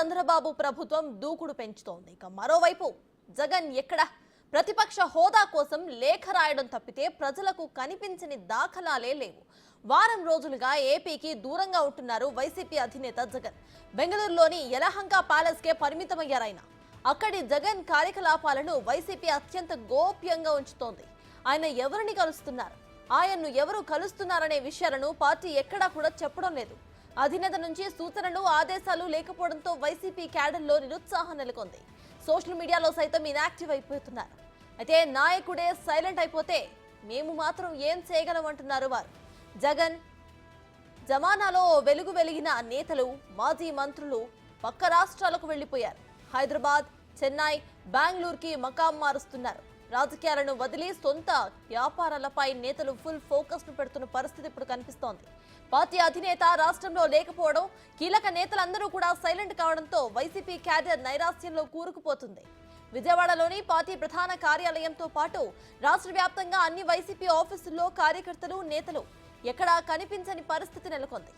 చంద్రబాబు ప్రభుత్వం దూకుడు పెంచుతోంది. ఇక మరోవైపు జగన్ ఎక్కడ ప్రతిపక్ష హోదా కోసం లేఖ రాయడం తప్పితే ప్రజలకు కనిపించని దాఖలాలే లేవు. వారం రోజులుగా ఏపీకి దూరంగా ఉంటున్నారు వైసీపీ అధినేత జగన్. బెంగళూరులోని యలహంక ప్యాలెస్ కే పరిమితమయ్యారాయన. అక్కడి జగన్ కార్యకలాపాలను వైసీపీ అత్యంత గోప్యంగా ఉంచుతోంది. ఆయన ఎవరిని కలుస్తున్నారు, ఆయన్ను ఎవరు కలుస్తున్నారనే విషయాలను పార్టీ ఎక్కడా కూడా చెప్పడం లేదు. అధినేత నుంచి సూచనలు ఆదేశాలు లేకపోవడంతో వైసీపీ క్యాడర్లో నిరుత్సాహం నెలకొంది. సోషల్ మీడియాలో సైతం ఇన్యాక్టివ్ అయిపోతున్నారు. అయితే నాయకుడే సైలెంట్ అయిపోతే మేము మాత్రం ఏం చేయగలమంటున్నారు వారు. జగన్ జమానాలో వెలుగు వెలిగిన నేతలు, మాజీ మంత్రులు పక్క రాష్ట్రాలకు వెళ్లిపోయారు. హైదరాబాద్, చెన్నై, బెంగళూరుకి మకాం మారుస్తున్నారు. రాజకీయాలను వదిలి సొంత వ్యాపారాలపై నేతలు ఫుల్ ఫోకస్ ను పెడుతున్న పరిస్థితి ఇప్పుడు కనిపిస్తోంది. పార్టీ అధినేత రాష్ట్రంలో లేకపోవడం, కీలక నేతలందరూ కూడా సైలెంట్ కావడంతో వైసీపీ క్యాడర్ నైరాశ్యంలో కూరుకుపోతుంది. విజయవాడలోని పార్టీ ప్రధాన కార్యాలయంతో పాటు రాష్ట్ర వ్యాప్తంగా అన్ని వైసీపీ ఆఫీసుల్లో కార్యకర్తలు, నేతలు ఎక్కడా కనిపించని పరిస్థితి నెలకొంది.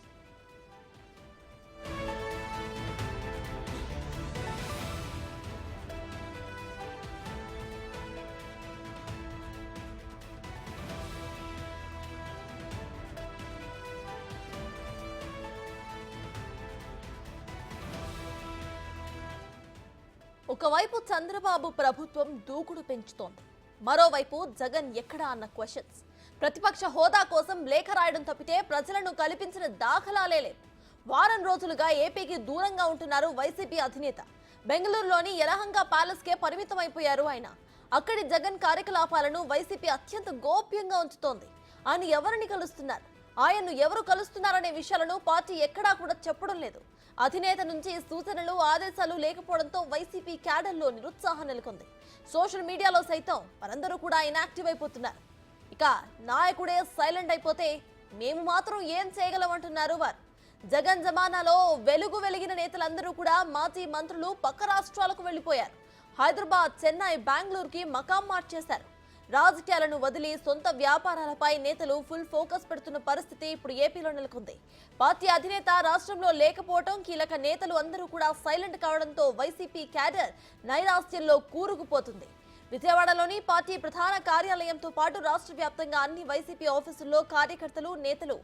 ఒకవైపు చంద్రబాబు ప్రభుత్వం దూకుడు పెంచుతోంది, మరోవైపు జగన్ ఎక్కడా అన్న క్వశ్చన్స్. ప్రతిపక్ష హోదా కోసం లేఖ రాయడం తప్పితే ప్రజలను కల్పించిన దాఖలాలే లేవు. వారం రోజులుగా ఏపీకి దూరంగా ఉంటున్నారు వైసీపీ అధినేత. బెంగళూరులోని యలహంక ప్యాలెస్ కే పరిమితమైపోయారు ఆయన. అక్కడి జగన్ కార్యకలాపాలను వైసీపీ అత్యంత గోప్యంగా ఉంచుతోంది. ఆయన ఎవరిని కలుస్తున్నారు, ఆయన్ను ఎవరు కలుస్తున్నారనే విషయాలను పార్టీ ఎక్కడా కూడా చెప్పడం లేదు. అధినేత నుంచి సూచనలు ఆదేశాలు లేకపోవడంతో వైసీపీ క్యాడర్లో నిరుత్సాహం నెలకొంది. సోషల్ మీడియాలో సైతం వారందరూ కూడా ఇన్యాక్టివ్ అయిపోతున్నారు. ఇక నాయకుడే సైలెంట్ అయిపోతే మేము మాత్రం ఏం చేయగలమంటున్నారు వారు. జగన్ జమానాలో వెలుగు వెలిగిన నేతలందరూ కూడా మాజీ మంత్రులు పక్క రాష్ట్రాలకు వెళ్లిపోయారు. హైదరాబాద్, చెన్నై, బెంగళూరుకి మకాం మార్చేశారు. రాజకీయాలను వదిలి సొంత వ్యాపారాలపై నేతలు ఫుల్ ఫోకస్ పెడుతున్న పరిస్థితి ఇప్పుడు ఏపీలో నెలకొంది. పార్టీ అధినేత రాష్ట్రంలో లేకపోవడం, కీలక నేతలు అందరూ కూడా సైలెంట్ కావడంతో వైసీపీ క్యాడర్ నైరాశ్యంలో కూరుకుపోతుంది. విజయవాడలోని పార్టీ ప్రధాన కార్యాలయంతో పాటు రాష్ట్ర వ్యాప్తంగా అన్ని వైసీపీ ఆఫీసుల్లో కార్యకర్తలు, నేతలు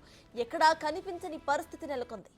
ఎక్కడా కనిపించని పరిస్థితి నెలకొంది.